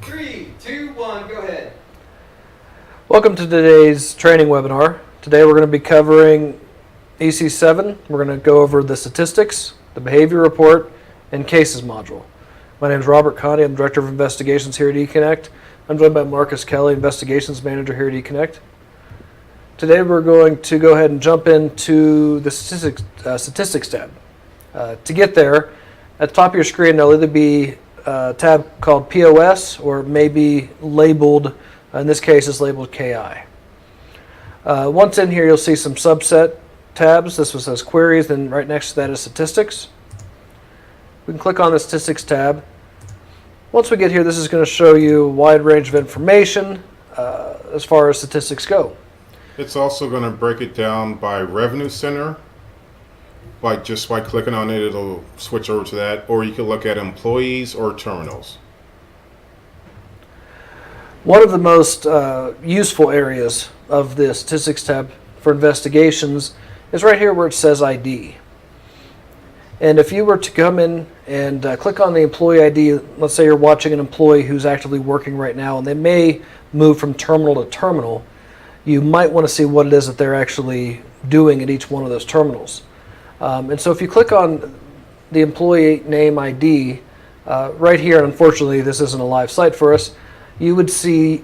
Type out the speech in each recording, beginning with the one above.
3, 2, 1, go ahead. Welcome to today's training webinar. Today we're going to be covering eC7. We're going to go over the statistics, the behavior report, and cases module. My name is Robert Conti. I'm Director of Investigations here at eConnect. I'm joined by Marcus Kelly, Investigations Manager here at eConnect. Today we're going to go ahead and jump into the statistics tab. To get there, at the top of your screen there'll either be a tab called POS or it may be labeled, in this case it's labeled KI. Once in here you'll see some subset tabs. This one says queries, then right next to that is statistics. We can click on the statistics tab. Once we get here, this is going to show you a wide range of information as far as statistics go. It's also going to break it down by revenue center. By clicking on it, it'll switch over to that, or you can look at employees or terminals. One of the most useful areas of the statistics tab for investigations is right here where it says ID. And if you were to come in and click on the employee ID, let's say you're watching an employee who's actively working right now and they may move from terminal to terminal, you might want to see what it is that they're actually doing at each one of those terminals. And so if you click on the employee name ID, right here, and unfortunately this isn't a live site for us, you would see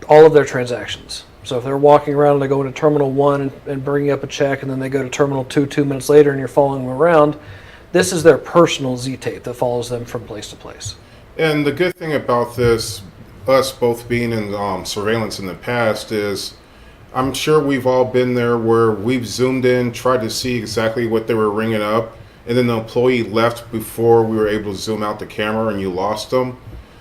all of their transactions. So if they're walking around and they go into Terminal 1 and bringing up a check, and then they go to Terminal 2 2 minutes later and you're following them around, this is their personal Z-tape that follows them from place to place. And the good thing about this, us both being in surveillance in the past, is I'm sure we've all been there where we've zoomed in, tried to see exactly what they were ringing up, and then the employee left before we were able to zoom out the camera and you lost them.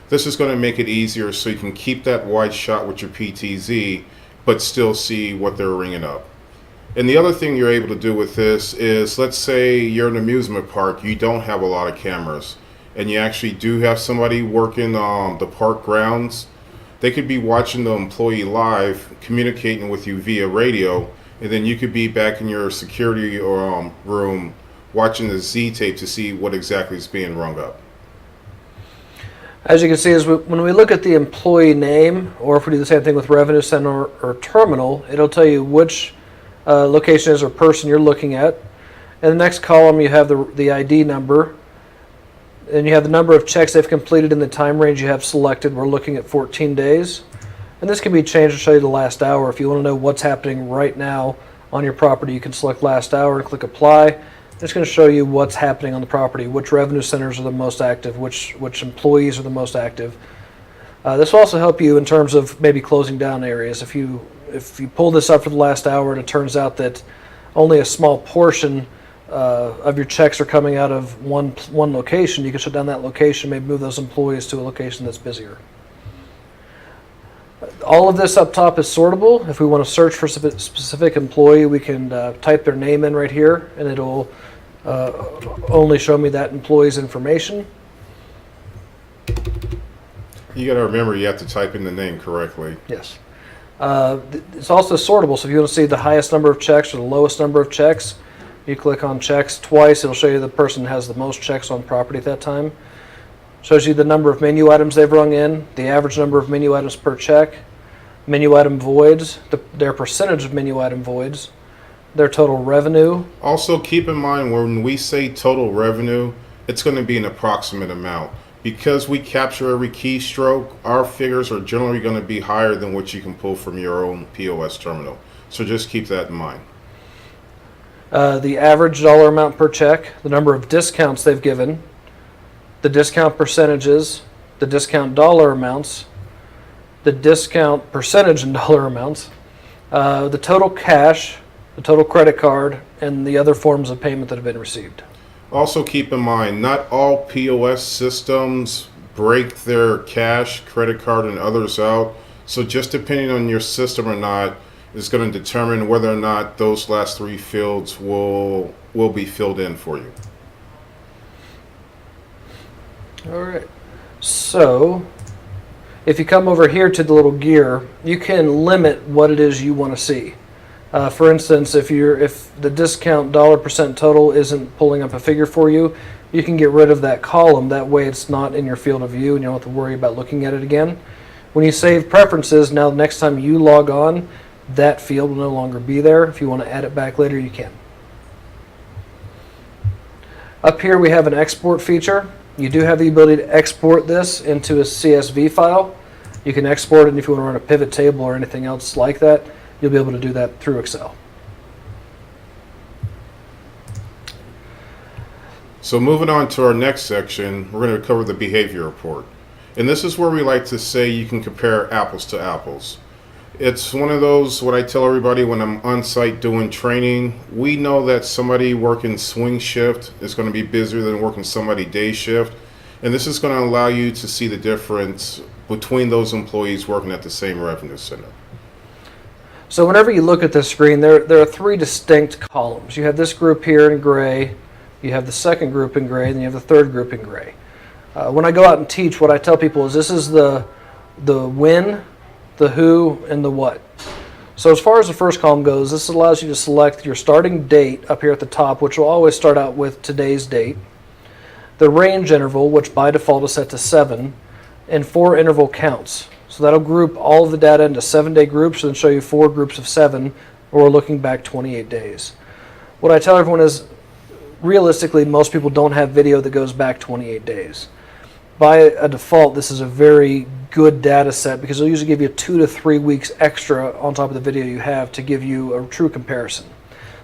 This is going to make it easier so you can keep that wide shot with your PTZ, but still see what they're ringing up. And the other thing you're able to do with this is, let's say you're in an amusement park, you don't have a lot of cameras, and you actually do have somebody working the park grounds. They could be watching the employee live, communicating with you via radio, and then you could be back in your security room watching the Z-tape to see what exactly is being rung up. As you can see, when we look at the employee name, or if we do the same thing with revenue center or terminal, it'll tell you which location is or person you're looking at. In the next column you have the ID number, and you have the number of checks they've completed in the time range you have selected. We're looking at 14 days. And this can be changed to show you the last hour. If you want to know what's happening right now on your property, you can select last hour and click apply. It's going to show you what's happening on the property, which revenue centers are the most active, which employees are the most active. This will also help you in terms of maybe closing down areas. If you pull this up for the last hour and it turns out that only a small portion of your checks are coming out of one location, you can shut down that location, maybe move those employees to a location that's busier. All of this up top is sortable. If we want to search for a specific employee, we can type their name in right here, and it'll only show me that employee's information. You got to remember you have to type in the name correctly. Yes. It's also sortable, so if you want to see the highest number of checks or the lowest number of checks, you click on checks twice, it'll show you the person has the most checks on property at that time. Shows you the number of menu items they've rung in, the average number of menu items per check, menu item voids, their percentage of menu item voids, their total revenue. Also keep in mind when we say total revenue, it's going to be an approximate amount. Because we capture every keystroke, our figures are generally going to be higher than what you can pull from your own POS terminal. So just keep that in mind. The average dollar amount per check, the number of discounts they've given, the discount percentages, the discount dollar amounts, the discount percentage in dollar amounts, the total cash, the total credit card, and the other forms of payment that have been received. Also keep in mind, not all POS systems break their cash, credit card, and others out. So just depending on your system or not is going to determine whether or not those last three fields will be filled in for you. All right. So if you come over here to the little gear, you can limit what it is you want to see. For instance, if the discount dollar percent total isn't pulling up a figure for you, you can get rid of that column. That way it's not in your field of view and you don't have to worry about looking at it again. When you save preferences, now the next time you log on, that field will no longer be there. If you want to add it back later, you can. Up here we have an export feature. You do have the ability to export this into a CSV file. You can export it, and if you want to run a pivot table or anything else like that, you'll be able to do that through Excel. So moving on to our next section, we're going to cover the behavior report. And this is where we like to say you can compare apples to apples. It's one of those, what I tell everybody when I'm on site doing training, we know that somebody working swing shift is going to be busier than working somebody day shift. And this is going to allow you to see the difference between those employees working at the same revenue center. So whenever you look at this screen, there are three distinct columns. You have this group here in gray, you have the second group in gray, and then you have the third group in gray. When I go out and teach, what I tell people is this is the when, the who, and the what. So as far as the first column goes, this allows you to select your starting date up here at the top, which will always start out with today's date, the range interval, which by default is set to 7, and 4 interval counts. So that'll group all of the data into 7-day groups and show you 4 groups of 7, or looking back 28 days. What I tell everyone is, realistically, most people don't have video that goes back 28 days. By a default, this is a very good data set because it'll usually give you 2 to 3 weeks extra on top of the video you have to give you a true comparison.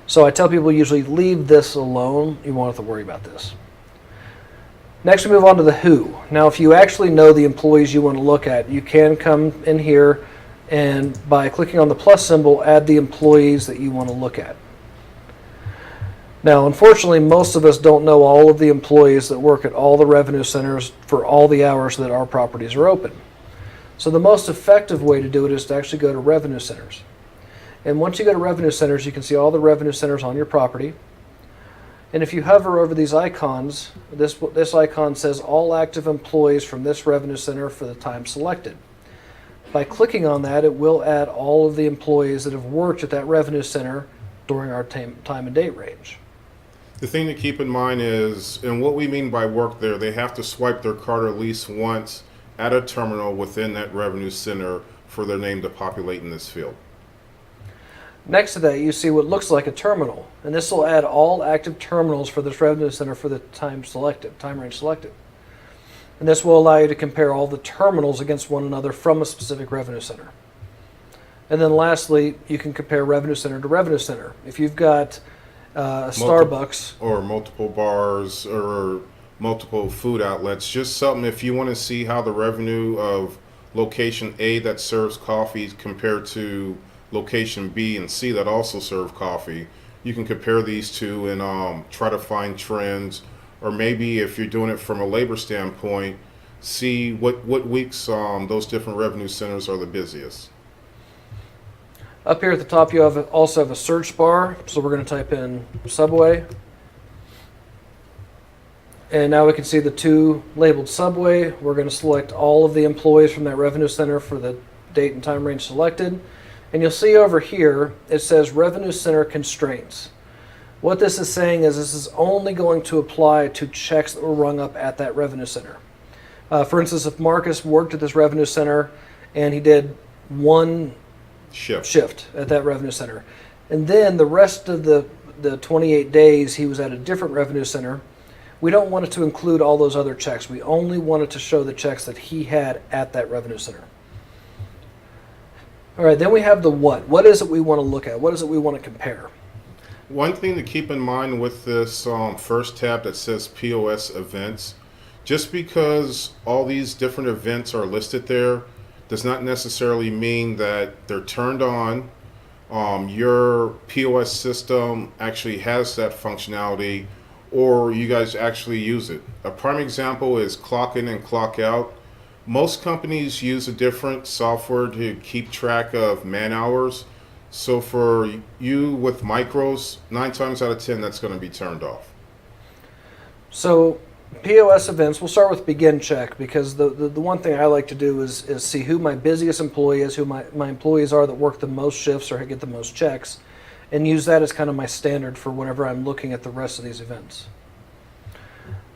So I tell people usually leave this alone. You won't have to worry about this. Next, we move on to the who. Now, if you actually know the employees you want to look at, you can come in here and by clicking on the plus symbol, add the employees that you want to look at. Now, unfortunately, most of us don't know all of the employees that work at all the revenue centers for all the hours that our properties are open. So the most effective way to do it is to actually go to revenue centers. And once you go to revenue centers, you can see all the revenue centers on your property. And if you hover over these icons, this icon says all active employees from this revenue center for the time selected. By clicking on that, it will add all of the employees that have worked at that revenue center during our time and date range. The thing to keep in mind is, and what we mean by work there, they have to swipe their card at least once at a terminal within that revenue center for their name to populate in this field. Next to that, you see what looks like a terminal, and this will add all active terminals for this revenue center for the time range selected. And this will allow you to compare all the terminals against one another from a specific revenue center. And then lastly, you can compare revenue center to revenue center. If you've got Starbucks or multiple bars or multiple food outlets, just something if you want to see how the revenue of location A that serves coffee compared to location B and C that also serve coffee, you can compare these two and try to find trends, or maybe if you're doing it from a labor standpoint, see what weeks those different revenue centers are the busiest. Up here at the top, you also have a search bar, so we're going to type in Subway. And now we can see the two labeled Subway. We're going to select all of the employees from that revenue center for the date and time range selected. And you'll see over here, it says Revenue Center Constraints. What this is saying is this is only going to apply to checks that were rung up at that revenue center. For instance, if Marcus worked at this revenue center and he did one shift at that revenue center, and then the rest of the 28 days he was at a different revenue center, we don't want it to include all those other checks. We only want it to show the checks that he had at that revenue center. All right, then we have the what. What is it we want to look at? What is it we want to compare? One thing to keep in mind with this first tab that says POS Events, just because all these different events are listed there does not necessarily mean that they're turned on. Your POS system actually has that functionality, or you guys actually use it. A prime example is clock in and clock out. Most companies use a different software to keep track of man hours. So for you with micros, 9 times out of 10, that's going to be turned off. So POS events, we'll start with begin check, because the one thing I like to do is see who my busiest employee is, who my employees are that work the most shifts or get the most checks, and use that as kind of my standard for whenever I'm looking at the rest of these events.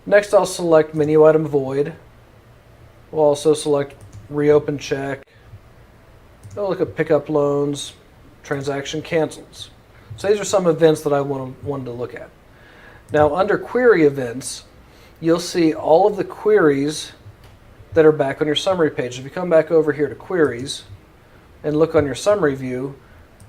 Next, I'll select menu item void. We'll also select reopen check. I'll look at pickup loans, transaction cancels. So these are some events that I wanted to look at. Now, under query events, you'll see all of the queries that are back on your summary page. If you come back over here to queries and look on your summary view,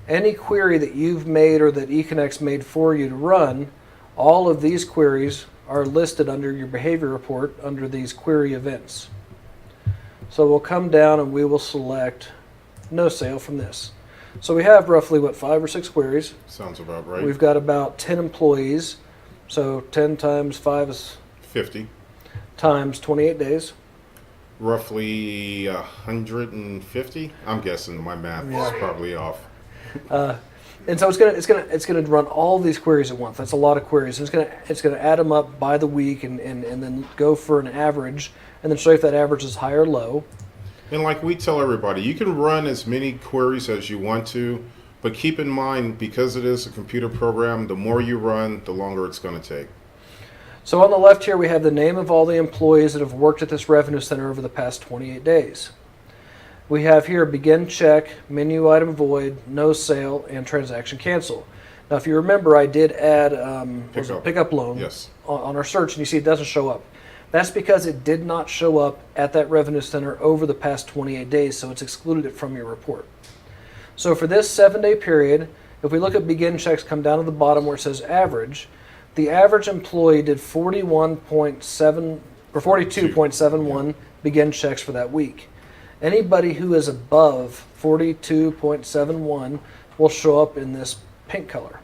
any query that you've made or that eConnect's made for you to run, all of these queries are listed under your behavior report under these query events. So we'll come down and we will select no sale from this. So we have roughly, 5 or 6 queries. Sounds about right. We've got about 10 employees. So 10 times 5 is 50. Times 28 days. Roughly 150. I'm guessing my math is probably off. And so it's gonna run all these queries at once. That's a lot of queries. And it's gonna add them up by the week and then go for an average and then show you if that average is high or low. And like we tell everybody, you can run as many queries as you want to, but keep in mind, because it is a computer program, the more you run, the longer it's going to take. So on the left here, we have the name of all the employees that have worked at this revenue center over the past 28 days. We have here begin check, menu item void, no sale, and transaction cancel. Now, if you remember, I did add pickup loan on our search, and you see it doesn't show up. That's because it did not show up at that revenue center over the past 28 days, so it's excluded it from your report. So for this 7-day period, if we look at begin checks, come down to the bottom where it says average, the average employee did 42.71 begin checks for that week. Anybody who is above 42.71 will show up in this pink color.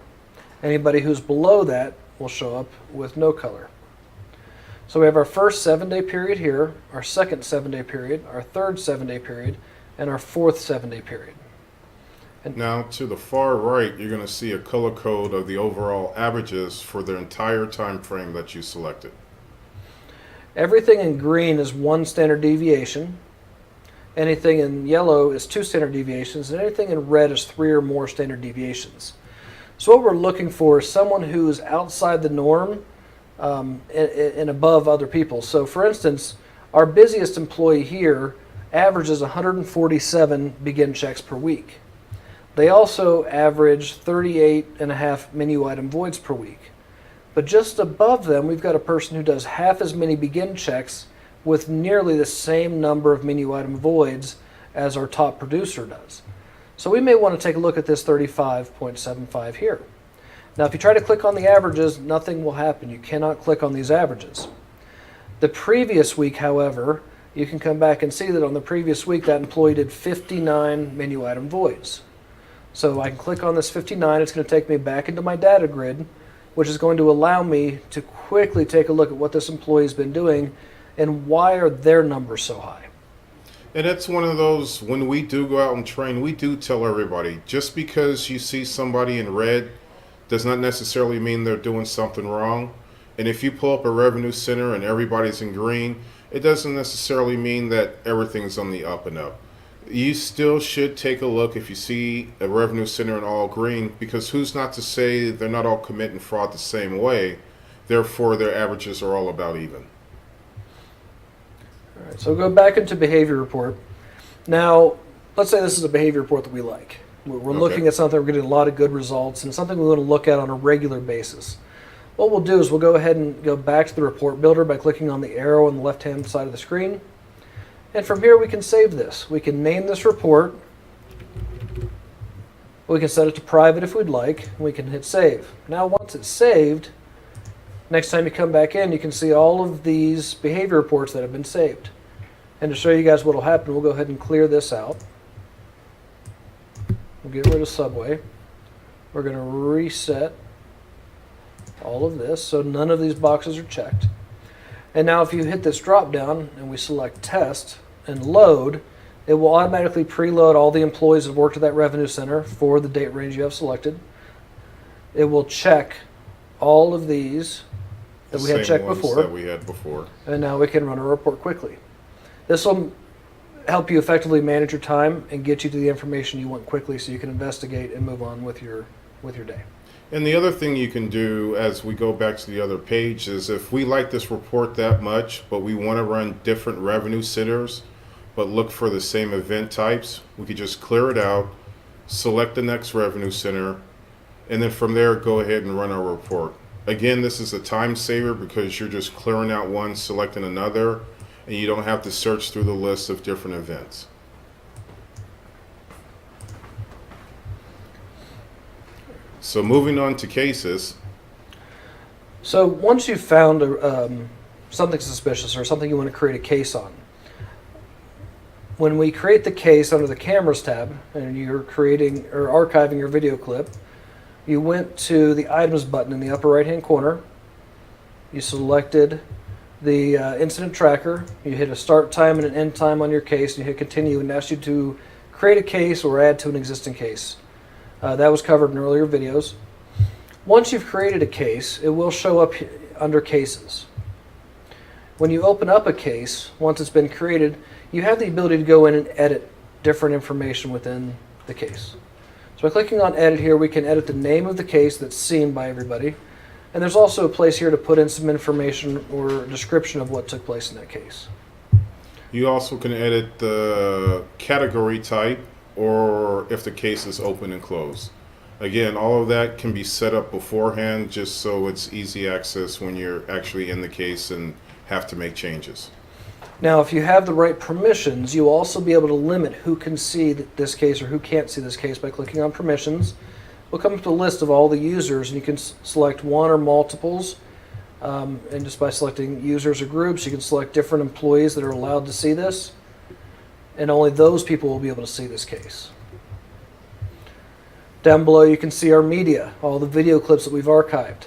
Anybody who's below that will show up with no color. So we have our first 7-day period here, our second 7-day period, our third 7-day period, and our fourth 7-day period. And now to the far right, you're going to see a color code of the overall averages for the entire time frame that you selected. Everything in green is 1 standard deviation. Anything in yellow is 2 standard deviations, and anything in red is 3 or more standard deviations. So what we're looking for is someone who is outside the norm and above other people. So for instance, our busiest employee here averages 147 begin checks per week. They also average 38.5 menu item voids per week. But just above them, we've got a person who does half as many begin checks with nearly the same number of menu item voids as our top producer does. So we may want to take a look at this 35.75 here. Now, if you try to click on the averages, nothing will happen. You cannot click on these averages. The previous week, however, you can come back and see that on the previous week, that employee did 59 menu item voids. So I can click on this 59. It's going to take me back into my data grid, which is going to allow me to quickly take a look at what this employee's been doing and why are their numbers so high. And it's one of those, when we do go out and train, we do tell everybody, just because you see somebody in red does not necessarily mean they're doing something wrong. And if you pull up a revenue center and everybody's in green, it doesn't necessarily mean that everything's on the up and up. You still should take a look if you see a revenue center in all green, because who's not to say they're not all committing fraud the same way, therefore their averages are all about even. All right, so go back into behavior report. Now, let's say this is a behavior report that we like. We're looking at something, we're getting a lot of good results, and it's something we want to look at on a regular basis. What we'll do is we'll go ahead and go back to the report builder by clicking on the arrow on the left-hand side of the screen. And from here we can save this. We can name this report. We can set it to private if we'd like. And we can hit save. Now once it's saved, next time you come back in, you can see all of these behavior reports that have been saved. And to show you guys what will happen, we'll go ahead and clear this out. We'll get rid of Subway. We're going to reset all of this so none of these boxes are checked. And now if you hit this drop down and we select test and load, it will automatically preload all the employees that have worked at that revenue center for the date range you have selected. It will check all of these that we had checked before. That we had before. And now we can run a report quickly. This will help you effectively manage your time and get you to the information you want quickly so you can investigate and move on with your day. And the other thing you can do as we go back to the other page is if we like this report that much, but we want to run different revenue centers, but look for the same event types, we could just clear it out, select the next revenue center, and then from there go ahead and run our report. Again, this is a time saver because you're just clearing out one, selecting another, and you don't have to search through the list of different events. So moving on to cases. So once you've found something suspicious or something you want to create a case on, when we create the case under the Cameras tab and you're creating or archiving your video clip, you went to the Items button in the upper right-hand corner. You selected the incident tracker. You hit a start time and an end time on your case, and you hit Continue, and it asks you to create a case or add to an existing case. That was covered in earlier videos. Once you've created a case, it will show up under Cases. When you open up a case, once it's been created, you have the ability to go in and edit different information within the case. So by clicking on Edit here, we can edit the name of the case that's seen by everybody. And there's also a place here to put in some information or description of what took place in that case. You also can edit the category type or if the case is open and closed. Again, all of that can be set up beforehand just so it's easy access when you're actually in the case and have to make changes. Now, if you have the right permissions, you'll also be able to limit who can see this case or who can't see this case by clicking on Permissions. We'll come up with a list of all the users, and you can select one or multiples. And just by selecting users or groups, you can select different employees that are allowed to see this. And only those people will be able to see this case. Down below you can see our media, all the video clips that we've archived.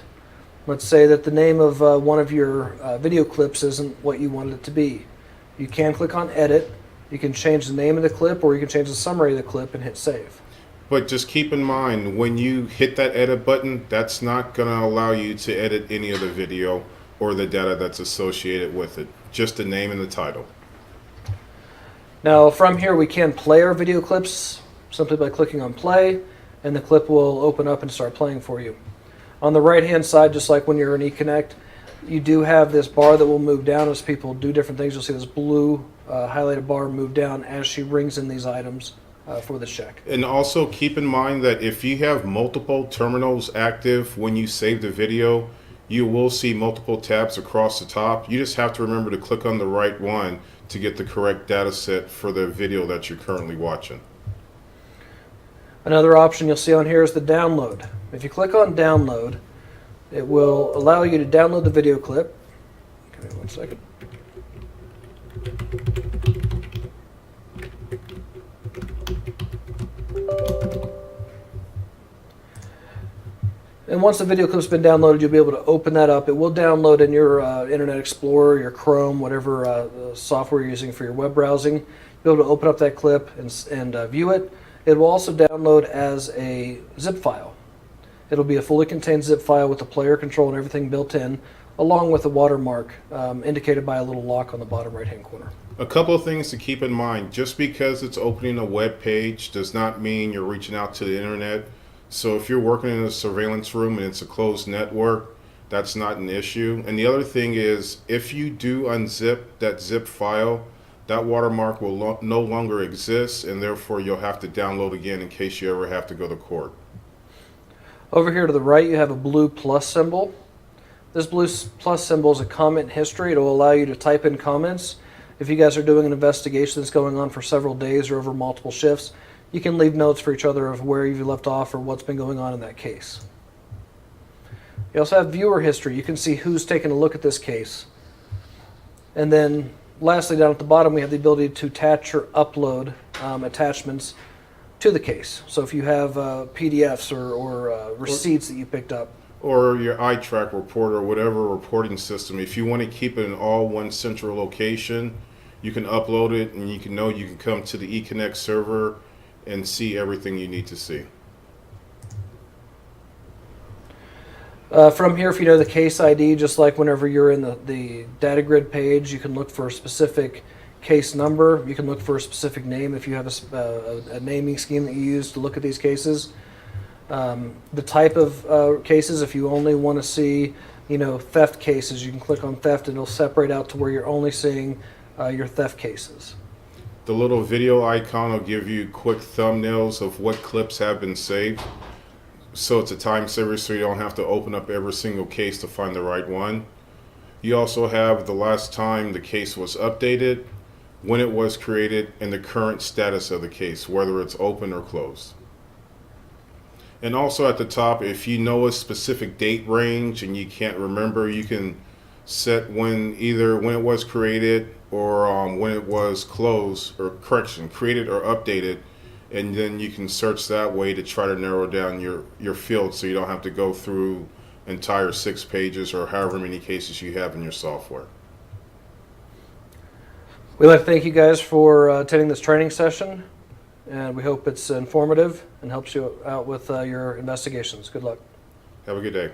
Let's say that the name of one of your video clips isn't what you wanted it to be. You can click on Edit, you can change the name of the clip, or you can change the summary of the clip and hit Save. But just keep in mind, when you hit that edit button, that's not going to allow you to edit any of the video or the data that's associated with it, just the name and the title. Now from here we can play our video clips simply by clicking on play, and the clip will open up and start playing for you. On the right hand side, just like when you're in eConnect, you do have this bar that will move down as people do different things. You'll see this blue highlighted bar move down as she brings in these items for the check. And also keep in mind that if you have multiple terminals active when you save the video, you will see multiple tabs across the top. You just have to remember to click on the right one to get the correct data set for the video that you're currently watching. Another option you'll see on here is the download. If you click on download, it will allow you to download the video clip. Give me 1 second. And once the video clip's been downloaded, you'll be able to open that up. It will download in your Internet Explorer, your Chrome, whatever software you're using for your web browsing. You'll be able to open up that clip and view it. It will also download as a zip file. It'll be a fully contained zip file with the player control and everything built in, along with a watermark indicated by a little lock on the bottom right-hand corner. A couple of things to keep in mind. Just because it's opening a web page does not mean you're reaching out to the internet. So if you're working in a surveillance room and it's a closed network, that's not an issue. And the other thing is, if you do unzip that zip file, that watermark will no longer exist, and therefore you'll have to download again in case you ever have to go to court. Over here to the right, you have a blue plus symbol. This blue plus symbol is a comment history. It will allow you to type in comments. If you guys are doing an investigation that's going on for several days or over multiple shifts, you can leave notes for each other of where you've left off or what's been going on in that case. You also have viewer history. You can see who's taken a look at this case. And then lastly, down at the bottom, we have the ability to attach or upload attachments to the case. So if you have PDFs or receipts that you picked up, or your iTrack report or whatever reporting system, if you want to keep it in all one central location, you can upload it, and you can come to the eConnect server and see everything you need to see. From here, if you know the case ID, just like whenever you're in the data grid page, you can look for a specific case number. You can look for a specific name if you have a naming scheme that you use to look at these cases. The type of cases, if you only want to see, theft cases, you can click on theft and it'll separate out to where you're only seeing your theft cases. The little video icon will give you quick thumbnails of what clips have been saved. So it's a time saver, so you don't have to open up every single case to find the right one. You also have the last time the case was updated, when it was created, and the current status of the case, whether it's open or closed. And also at the top, if you know a specific date range and you can't remember, you can set either when it was created or when it was closed, or created or updated, and then you can search that way to try to narrow down your field so you don't have to go through entire 6 pages or however many cases you have in your software. We'd like to thank you guys for attending this training session, and we hope it's informative and helps you out with your investigations. Good luck. Have a good day.